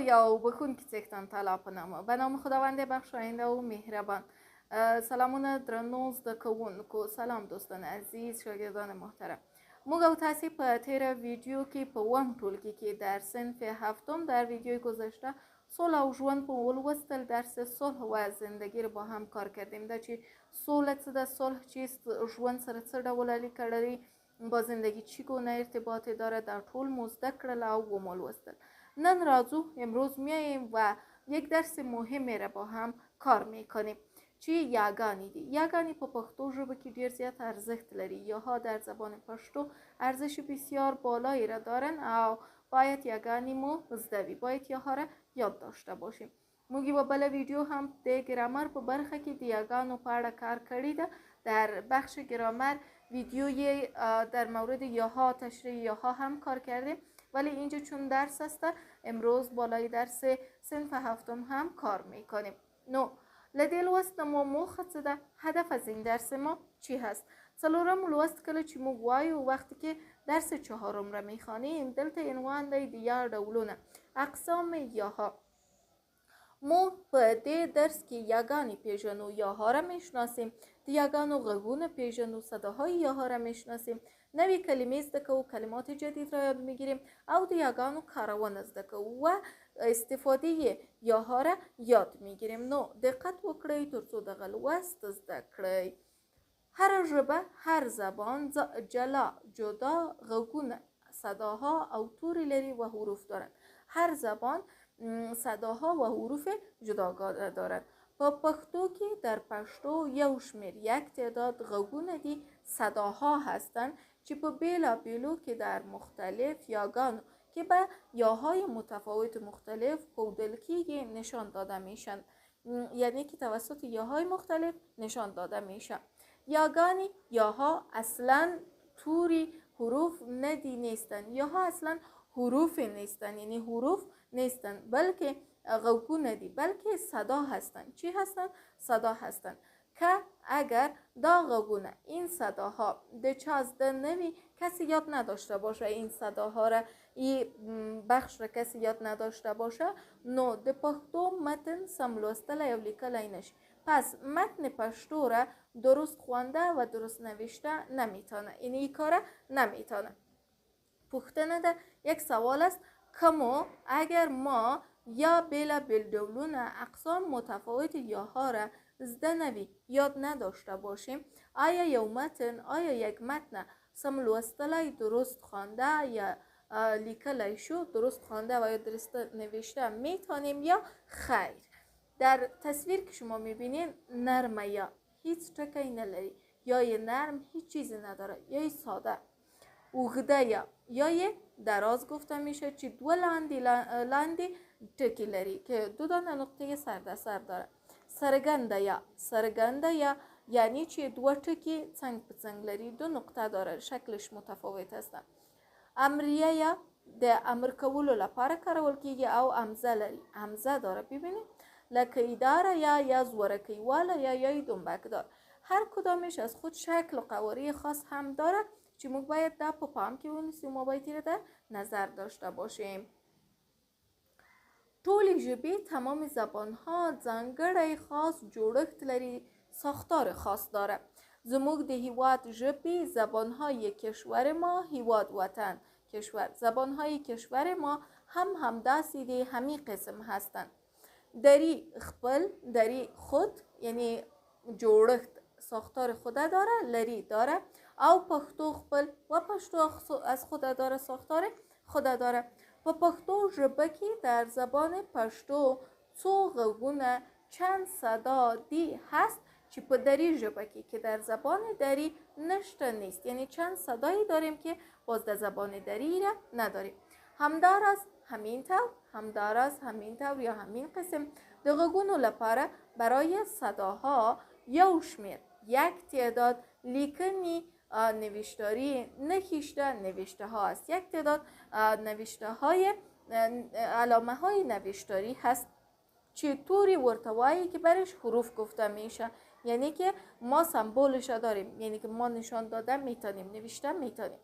یا بخون که تکتن طلا پنما به نام خداوند بخشاینده و مهربان. سلامون درنوز دکوونکو. سلام دوستان عزیز، شاگردان محترم. موږ تاسو په تیر ویډیو کې په وم ټولګي کې در صنف هفتم در ویډیوی گذشته صلح او ژوند په ولوستل درس صلح و زندگی رو با هم کار کردیم. دا چې صلح څه ده، صلح چیست، ژوند سره څه ډول اړیکه لري، با زندگی چگونه ارتباطی داره، در طول مزده کړل او ولوستل. نن راځو امروز میایم و یک درس مهمی را با هم کار میکنیم. چی؟ یاگانی دی. یاگانی په پښتو ژبه کې ډیر زیات ارزښت لري. یاها در زبان پشتو ارزش بسیار بالایی را دارن او باید یاگانی مو زده، باید یاها را یاد داشته باشیم. موږ په بل ویډیو هم د ګرامر په برخه کې د یاګانو په اړه کار کړی ده. در بخش گرامر ویدیوی در مورد یاها، تشریح یاها هم کار کردیم، ولی اینجا چون درس است امروز بالای درس صنف هفتم هم کار میکنیم. نو لدی لوست ما موخه څه ده، هدف از این درس ما چی هست؟ څلورم لوست کله چې موږ وایو وقتی که درس چهارم را میخوانیم دلته عنوان دی د یا ډولونه، اقسام یاها. ما په دې درس کې یاګانې پیژنو، یاها را میشناسیم، د یاګانو غږونه پیژنو، صداهای یاها را میشناسیم، نوی کلمې زده کوو، کلمات جدید را یاد میگیریم او د یاګانو کارونه زده کوو و استفاده یاها را یاد میگیریم. نو دقت وکړئ ترڅو دغه لوست زده کړئ. هر ژبه، هر زبان جلا جدا غږونه، صداها او توری لري و حروف دارند. هر زبان صداها و حروف جداگانه دارند. په پښتو کې در پښتو یو شمیر یک تعداد غږونه دي، صداها هستند چې په بیلابیلو کې در مختلف یاگانو که به یاهای متفاوت مختلف ښودل کیږي نشان داده میشن، یعنی که توسط یاهای مختلف نشان داده میشن. یاگانی یاها اصلا توری حروف ندی نیستن، یاها اصلا حروف نیستن، یعنی حروف نیستن بلکه غږونه دي، بلکه صدا هستند. چی هستند؟ صدا هستند که اگر دا غږونه، این صداها د چا زده نوی، کسی یاد نداشته باشه این صداها را، این بخش را کسی یاد نداشته باشه، نو د پښتو متن سم لوستلی او لیکلی نشي. پس متن پښتو را درست خوانده و درست نوشته نمیتونه، این کار نمیتونه. پوښتنه ده، یک سوال است که اگر ما یا بیل ډولونه اقسام متفاوت یاها را زده نوی، یاد نداشته باشیم، آیا یک متن سم لوستلی درست خوانده یا لیکلی شو درست خوانده و یا درست نوشته میتونیم یا خیر؟ در تصویر که شما میبینین نرمه یا هیچ ټکی نلري، یا نرم هیچ چیزی نداره، یا ساده. اوږده یا دراز گفته میشه چې دو لاندی ټکی لري که دو دانه نقطه سر در سر داره. سرګنده یا یعنی چې دو ټکی څنګ په څنګ لري، دو نقطه داره، شکلش متفاوت هستن. امریه یا د امر کولو لپاره کارول کیږي او همزه لري، همزه داره. ببینید لکه اداره یا زورکی والا یا دنبک دار، هر کدامش از خود شکل و قواره خاص هم داره چې موږ باید دا په پام کې ونیسیم و باید در نظر داشته باشیم. ټولې ژبې، تمام زبانها ځانګړی خاص جوړښت لري، ساختار خاص داره. زموږ د هیواد ژبې، زبانهای کشور ما، هیواد وطن کشور، زبانهای کشور ما هم همداسې دي، همین قسم هستند. دری خپل، دری خود، یعنی جوړښت ساختار خود داره، لری داره، او پښتو خپل و پښتو از خود داره، ساختار خود داره. په پښتو ژبه کې در زبان پښتو څو غږونه، چند صدا دی هست چې په دری ژبه کې که در زبان دری نشته نیست، یعنی چند صدایی داریم که باز در زبان دری را نداریم. همداراز همین طور، همداراز همین طور یا همین قسم د غږونو لپاره برای صداها یو شمیر، یک تعداد لیکنی نوشتاری نکشته نوشته ها است. یک تعداد نوشته های علامه های نوشتاری هست چې توری ورتوایی که برش حروف گفته میشه، یعنی که ما سمبولش داریم، یعنی که ما نشان داده میتونیم، نوشته میتونیم.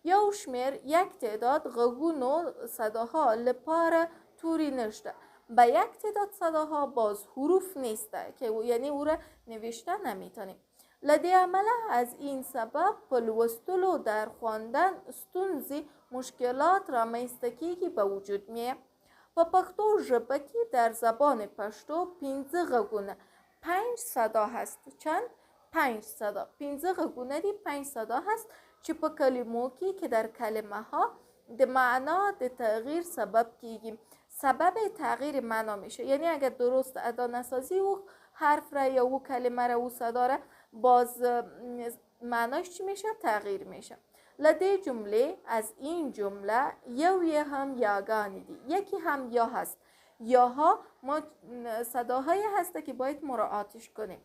یو شمیر یک تعداد غږونو صداها لپاره توری نشته. به یک تعداد صداها باز حروف نیسته که یعنی او را نوشته نمیتونیم. لدی عمله از این سبب په لوستلو در خواندن ستونزې مشکلات رامنځته کیږي به وجود میه. په پښتو ژبه کې در زبان پښتو 15 غږونه 5 صدا هست. چند؟ 5 صدا. 15 غږونه دي، 5 صدا هست چې په کلمو کې که در کلمه ها د معنا د تغییر سبب کیږي. سبب تغییر معنا میشه، یعنی اگر درست ادا نسازی او حرف را یا او کلمه را او صدا را باز معناش چی میشه؟ تغییر میشه. لده جمله از این جمله یه هم یاگانی دی، یکی هم یا هست. یاها ما صداهایی هسته که باید مراعاتش کنیم.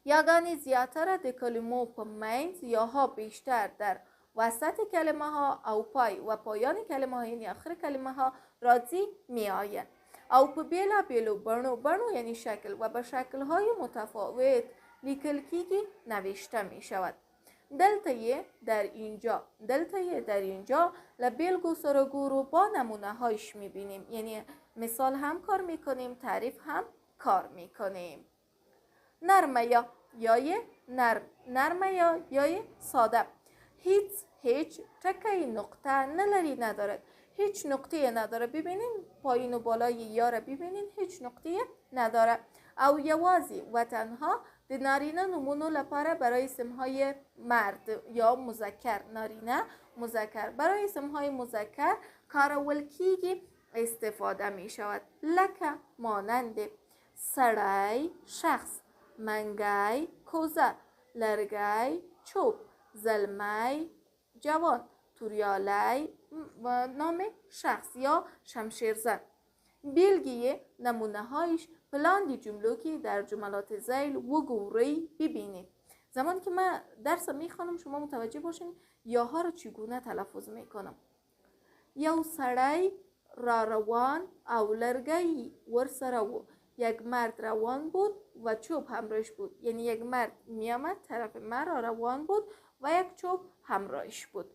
یاگانی زیادتر د کلمو په منځ، یاها بیشتر در وسط کلمه ها او پای و پایان کلمه ها یعنی آخر کلمه ها راځي می آیند او په بیلا بیلو بڼو یعنی شکل و به شکل های متفاوت لیکل کیږي، نوشته می شود. دلته یې در اینجا لبیلگو سره گورو با نمونه هایش می بینیم، یعنی مثال هم کار می کنیم، تعریف هم کار می کنیم. نرمه یا یای نرمه یا یای ساده. هیچ تکه نقطه نلری، ندارد. هیچ نقطه نداره. ببینین پایین و بالای یا را ببینین هیچ نقطه نداره. او یوازی و تنها د نارینه نمونو لپاره برای اسمهای مرد یا مذکر، نارینه مذکر، برای اسمهای مذکر کارول کیږي استفاده می شود. لکه مانند سړی شخص، منگی کوزه، لرگی چوب، زلمی جوان، توریالی و نام شخص یا شمشیرزن. بیلگی نمونه هایش پلاندی جملو که در جملات زیل وگوری ببینید. زمان که من درس میخوانم شما متوجه باشین یاها رو چگونه تلفظ میکنم. یو سړی را روان او لرگی ورسره و. یک مرد روان بود و چوب همراهش بود، یعنی یک مرد میامد طرف من را روان بود و یک چوب همراهش بود.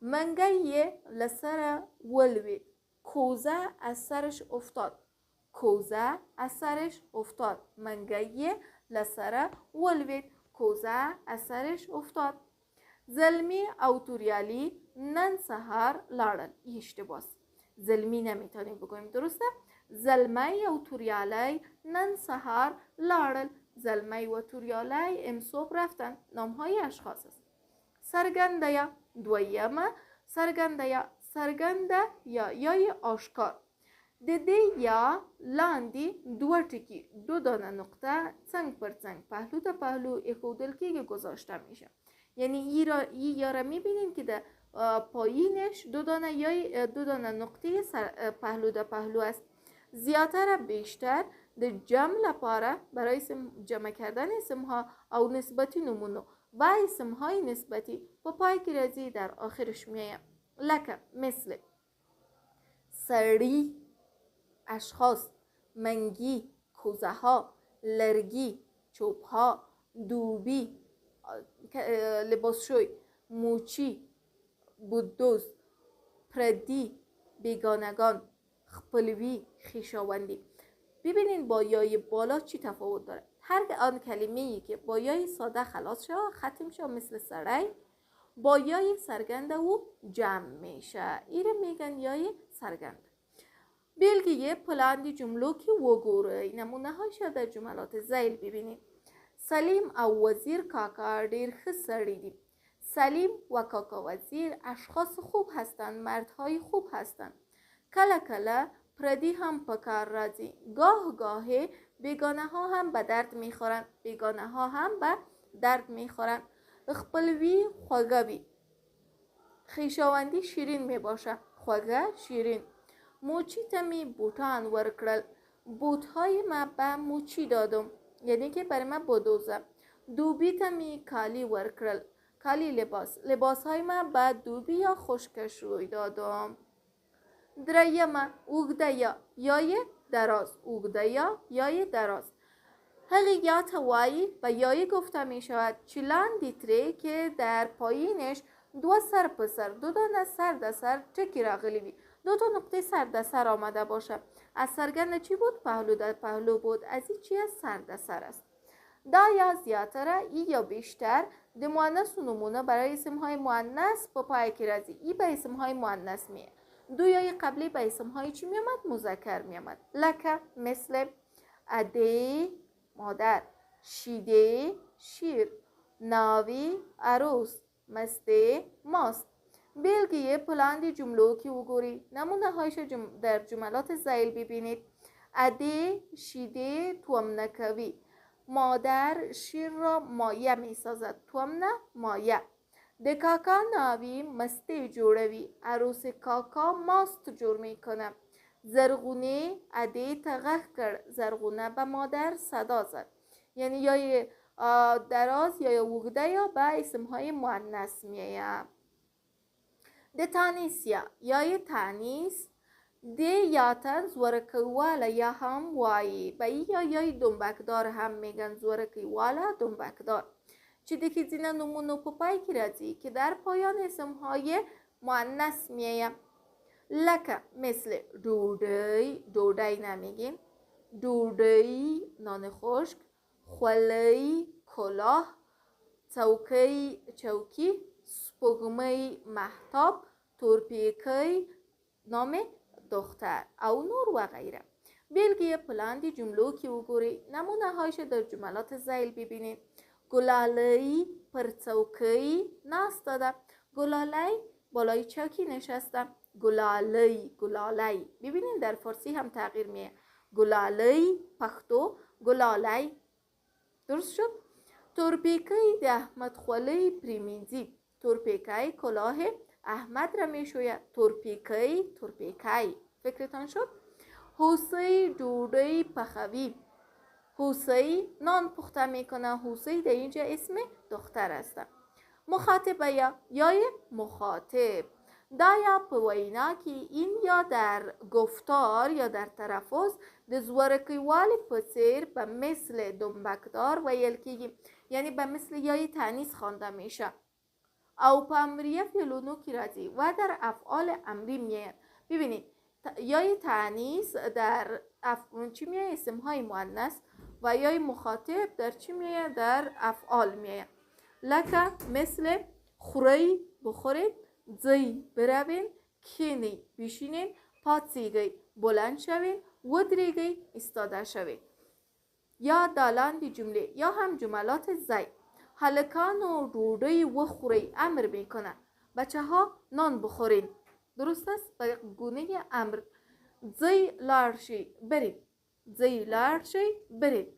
منگی لسر ولوید، کوزه از سرش افتاد. کوزه از سرش افتاد. منگی لسر ولوید، کوزه از سرش افتاد. زلمی او توریالی نن سهار لاړل. اشتباه. زلمی نمیتونیم بگویم، درسته؟ زلمی و توریالی نن سهار لاړل. زلمی و توریالی امصبح رفتن. نام های اشخاص است. سرگنده یا دویمه سرگنده یا یای آشکار. دیده یا لاندی دو ټکی دو دانه نقطه څنګ پر څنګ پهلو تا پهلو ایښودل کېږي، گذاشته میشه. یعنی ای یا را میبینین که در پایینش دو دانه نقطه پهلو تا پهلو است. زیادتر بیشتر د جمع لپاره برای جمع کردن اسمها او نسبتی نمونو و اسمهای نسبتی په پای کې راځي، در آخرش میایم. لکه مثل سړی، اشخاص، منگی، کوزه ها، لرگی، چوب ها، دوبی، لباسشوی، موچی، بودوز، پردی، بیگانگان، خپلوی، خویشاوندی. ببینین با یای بالا چی تفاوت داره. هر آن کلمه‌ای که با یای ساده خلاص شه ختم شه مثل سړی، با یای سرگند او جمع میشه. ایره میگن یای سرگند. بیلگی پلاندی جملو که وګورئ، نمونه هاش در جملات زیل ببینید. سلیم او وزیر کاکا ډیر ښه سړي دي. سلیم و کاکا وزیر اشخاص خوب هستند، مردهای خوب هستند. کله کله پردی هم په کار راځي. گاه بیگانه ها هم به درد میخورند. خپلوی خوږه وي. خویشاوندی شیرین می باشه. خوږه شیرین. موچی ته می بوتان ورکړل. بوتهای ما به موچی دادم، یعنی که برای ما بدوزه. دوبی ته می کالی ورکړل. کالی لباسهای ما به دوبی یا خشکش روی دادم. دریمه اوږده یا یای دراز. اوږده یا یای دراز. هغه یا ته وایي به یای گفته می شود چې لاندې ترې که در پایینش دو سر په سر، دو دانه سر د سر ټکی راغلی وي. دو تا نقطه سر آمده باشه. از سرگند چی بود؟ پهلو در پهلو بود. از این چی است؟ سر است. دا یا زیاتره ای یا بیشتر د مؤنث و نمونه برای اسم های مؤنث با پای کی راځي. ای به اسم های مؤنث میه. دو یا قبلی به اسم های چی میامد؟ مذکر میامد. لکه مثل اده مادر، شیده شیر، ناوی عروس، مسته ماست. بیلگه پلاند جملو که وګورئ نمونه هایش در جملات زایل ببینید. اده شیده توم نکوی، مادر شیر را مایه می سازد، توم نه مایه. د کاکا ناوی مسته جوړوي، عروس کاکا ماست جوړ میکنه. زرغونه اده تغه کرد، زرغونه به مادر صدا زد. یعنی یا دراز یا وگده یا به اسمهای مؤنث میه. د تانیس یا تانیس د یاتن زورکیواله یا هم وایی به یا دنبکدار هم میگن زورکیواله دنبکدار. چی دیگه زینه نمونو په پای کی راځي که در پایان اسمهای مؤنث میه. لکه مثل ډوډۍ نمیگیم، ډوډۍ نان خشک، خولۍ کلاه، چوکی، سپوږمۍ مهتاب، تورپیکی نام دختر او نور و غیره. بیلگه پلاند جملو که وګورئ نمونه هایش در جملات زیل ببینید. گلالی پر چوکی ناسته ده، گلالی بالای چوکی نشسته. گلالی ببینید در فارسی هم تغییر میه. گلالی پښتو گلالی. درست شد؟ تورپیکی د احمد خولۍ پریمینځي، تورپیکی کلاه احمد را میشوید. تورپیکی فکرتان شد؟ هوسۍ ډوډۍ پخوي، هوسۍ نان پخته میکنه. هوسۍ در اینجا اسم دختر است. مخاطبه یا مخاطب دا یا په وینا کې این یا در گفتار یا در تلفظ د زورکیوالي په څیر به مثل دنبکدار ویل کیږي، یعنی به مثل یای تانیث خوانده میشه او په امریه فعلونو کې راځي و در افعال امری میاد. ببینید یای تانیث در چی میاد؟ اسم های مؤنث و یای مخاطب در چی میاد؟ در افعال میاد. لکه مثل خوری بخورید، ځئ بروین، کینی بشینین، پاڅیږئ بلند شوین، ودریږئ ایستاده شوین. یا دالاند جمله یا هم جملات زی. هلکانو ډوډۍ وخورئ امر میکنه، بچه ها نان بخورین. درست است؟ به گونه امر. ځئ لاړ شئ برید،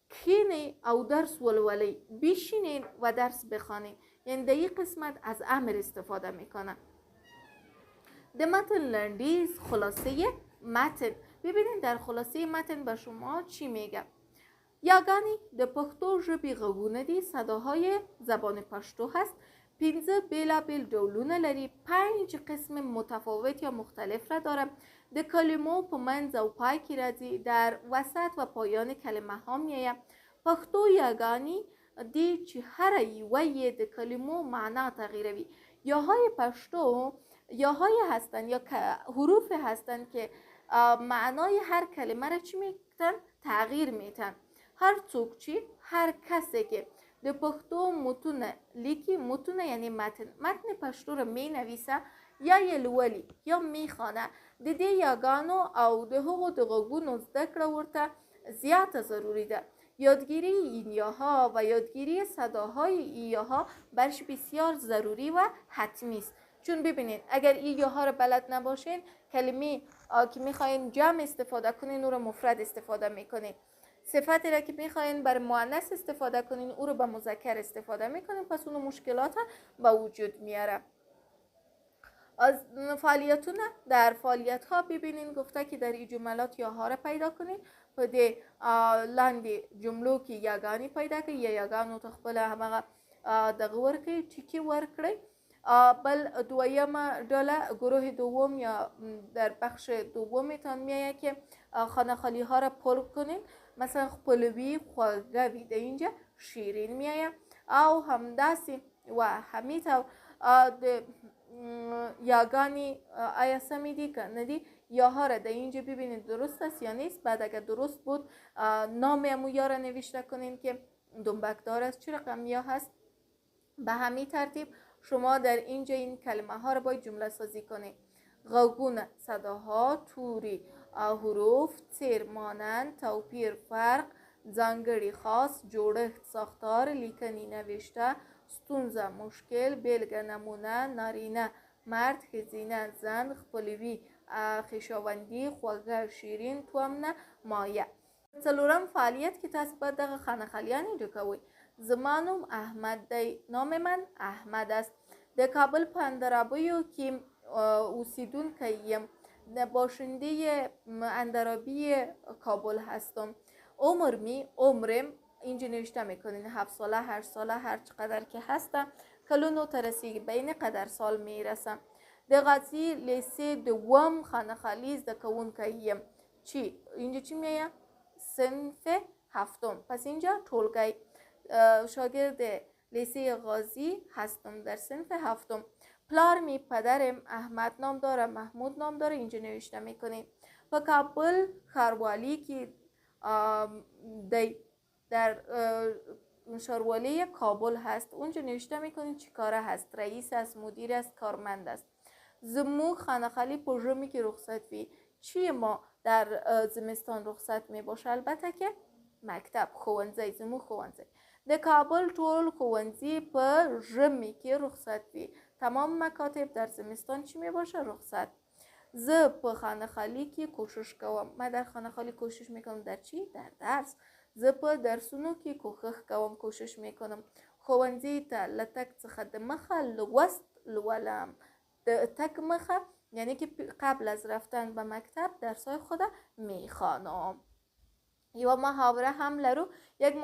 کینی او درس ولولئ، بشینین و درس بخوانید. یعنی در این قسمت از امر استفاده میکنه. د متن لنډیز خلاصه متن. ببینید در خلاصه متن به شما چی میگه. یاګانې د پښتو ژبې غږونه دي، صداهای زبان پښتو هست. 15 بیلابیل ډولونه لري، 5 قسم متفاوت یا مختلف را داره. د کلمو په منځ او پای کې راځي، در وسط و پایان کلمه ها میایه. پښتو یاګانې دی چې هر یوه د کلمو معنا تغییروي. یاهای پښتو یاهای هستند یا حروف هستند که معنای هر کلمه را چی میتن؟ تغییر میتن. هر څوک چې هر کسی که د پښتو متون لیکي، متون یعنی متن پښتو را می نویسه یا یې لولي یا میخوانه، د دې یاګانو او د هغو د غږونو زده کړه ورته زیاته ضروری ده. یادگیری این یاها و یادگیری صداهای این یاها برش بسیار ضروری و حتمی است. چون ببینید اگر این یاها رو بلد نباشین، کلمه که میخواین جمع استفاده کنین او رو مفرد استفاده میکنین، صفتی را که میخواین بر مؤنث استفاده کنین او رو به مذکر استفاده میکنین، پس اون مشکلات به وجود میاره. از فعالیتونه در فعالیت ها ببینین گفته که در این جملات یاها را پیدا کنین، په دې لاندې جملو کې یاګانې پیدا کړئ یا یاګانو ته خپله همغه دغه ورکړئ، ټیکې ورکړئ. بل دویمه ډله گروه دوم یا در بخش دومتان میایه که خانه خالی ها را پر کنین، مثلا خپلوی خواږه در اینجا شیرین میایه او همداسې و همیطور یاگانی آیا سمیدی که ندی یاها را در اینجا ببینید درست است یا نیست. بعد اگر درست بود نام امو یا را نوشته کنین که دنبکدار است چه رقم یا هست. به همین ترتیب شما در اینجا این کلمه ها را باید جمله سازی کنید. غوگون صداها، توری حروف، تیر مانند، توپیر فرق، ځانګړی خاص، جوړښت ساختار، لیکنی نوشته، ستونزه مشکل، بیلگه نمونه، نارینه مرد، ښځینه زن، خپلوي خویشاوندي، خوږه شیرین، تومنه مایه. څلورم فعالیت که تاسو باید دغه خانخالیان اینجا کوئ. زما نوم احمد دی. نام من احمد است. در کابل په اندرابیو کې اوسیدونکی یم. باشنده اندرابی کابل هستم. عمرم اینجا نوشته میکنین 7 ساله 8 ساله هر چقدر که هستم. کلونو ترسی بین قدر سال میرسم. در قضیه لیسه دوم خانخالی زده کوونکی یم. چی؟ اینجا چی میگه؟ صنف هفتم. پس اینجا ټولګی شاگرد لیسه غازی هستم در صنف هفتم. پلار می پدرم احمد نام داره، محمود نام داره. اینجا نوشته میکنیم. و کابل ښاروالي کې در ښاروالي کابل هست. اونجا نوشته میکنیم چی کاره هست، رئیس است، مدیر است، کارمند است. زموږ خانخالی په ژمی کې رخصت وی. چی ما در زمستان رخصت می باشه؟ البته که مکتب، ښوونځی، زموږ ښوونځی. د کابل ټول ښوونځي په ژمی کې رخصت وی. تمام مکاتب در زمستان چی می باشه؟ رخصت. زه په خانخالی کې کوشش کوم. من در خانخالی کوشش میکنم در چی؟ در درس. زه په درسونو کې کوشش میکنم. ښوونځي ته له تګ څخه د مخه لوست لولم. د تک مخه یعنی که قبل از رفتن به مکتب درسای خود میخوانم. یا محاوره هم لرو. یک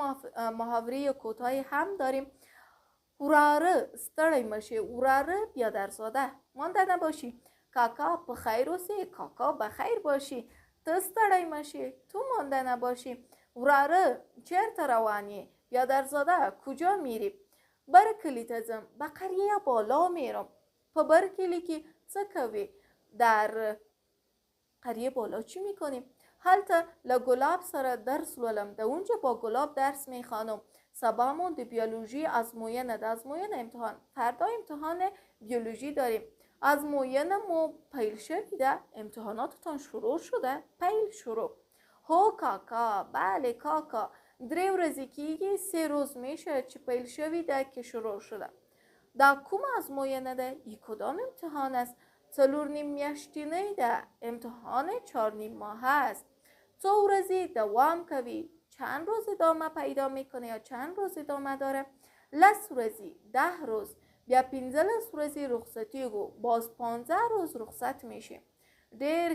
محاوره کوتاهی هم داریم. وراره ستړی مشی، وراره بیادرزاده مانده نباشی. کاکا په خیر اوسی، کاکا بخیر باشی. ته ستړی مشی، تو مانده نباشی. وراره چرته روانی؟ بیادرزاده کجا میری؟ بر کلی ته ځم، به قریه بالا میرم. په بر کلی کې څه کوي؟ در قریه بالا چی میکنیم؟ هلته له ګلاب سره درس لولم. د اونجا با ګلاب درس میخوانم. سبامون د بیولوژی ازموینه ده. ازموینه امتحان. فردا امتحان بیولوژی داریم. ازموینه مو پیل شده؟ امتحاناتتان شروع شده؟ پیل شروع. هو کاکا، بله کاکا. 3 ورځې کېږي، 3 روز میشه چې پیل شویده که شروع شده. دا کوم ازموینه ده؟ ای کدام امتحان است؟ 4 نیم میاشتینی ده. امتحان 4 نیم ماه است. 2 ورځې دوام کوي. چند روز ادامه پیدا میکنه یا چند روز ادامه داره؟ 10 ورځې، 10 روز. بیا 15 ورځې رخصتی گو. باز 15 روز رخصت میشه. ډیر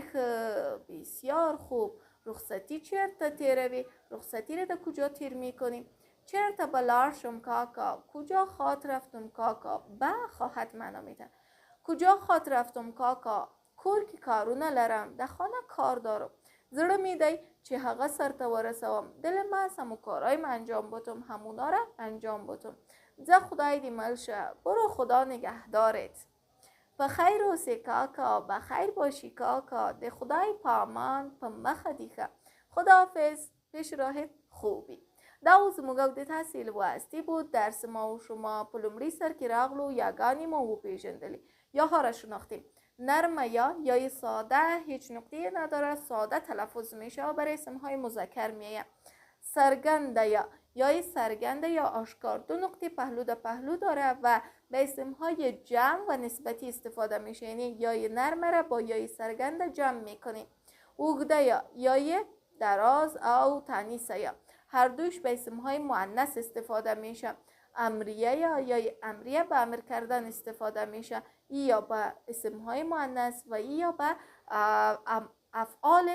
بسیار خوب. رخصتی چرته تیروی؟ رخصتی رو در کجا تیر میکنیم؟ چرته بلار شم کاکا؟ کجا خواد رفتم کاکا؟ به خواهد منو میده. کجا خواد رفتم کاکا؟ کور که کارونه لرم، در خانه کار دارم. زړه می دی چې هغه سرته ورسوم. دل ما سمو کارای من انجام بتم، همونا را انجام بتم. ځه خدای دی مل شه، برو خدا نگهدارت. په خیر اوسې کاکا، به خیر باشی کاکا. د خدای پامان په مخه دیخه. خداحافظ، پیش راهت خوبی. دا اوس زموږ د تحصیل واسطی بود. درس ما و شما په لومړي سر کې راغلو. یاګانې ما وپیژندلې، یاها را شناختیم. نرمه یا ساده، هیچ نقطه نداره، ساده تلفظ میشه. برای اسمهای مذکر میگه. سرگنده یا سرگنده یا آشکار. 2 نقطه پهلو در پهلو داره و به اسمهای جمع و نسبتی استفاده میشه. یعنی یای نرمه را با یای سرگنده جمع میکنیم. اوگده یا دراز او تانیسه. هر دوش به اسمهای مؤنث استفاده میشه. امریه یا امریه به امر کردن استفاده میشه. یا به اسمهای مؤنث و یا به افعال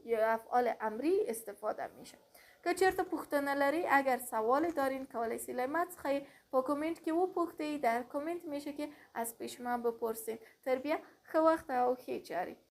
یا افعال امری استفاده میشه. که چرته پوښتنه لري، اگر سوال دارین کولای شئ له ما څخه په کومنت کې وپوښتئ. در کومنت میشه که از پیش ما بپرسین. تر بیا ښه وخت او ښې چارې.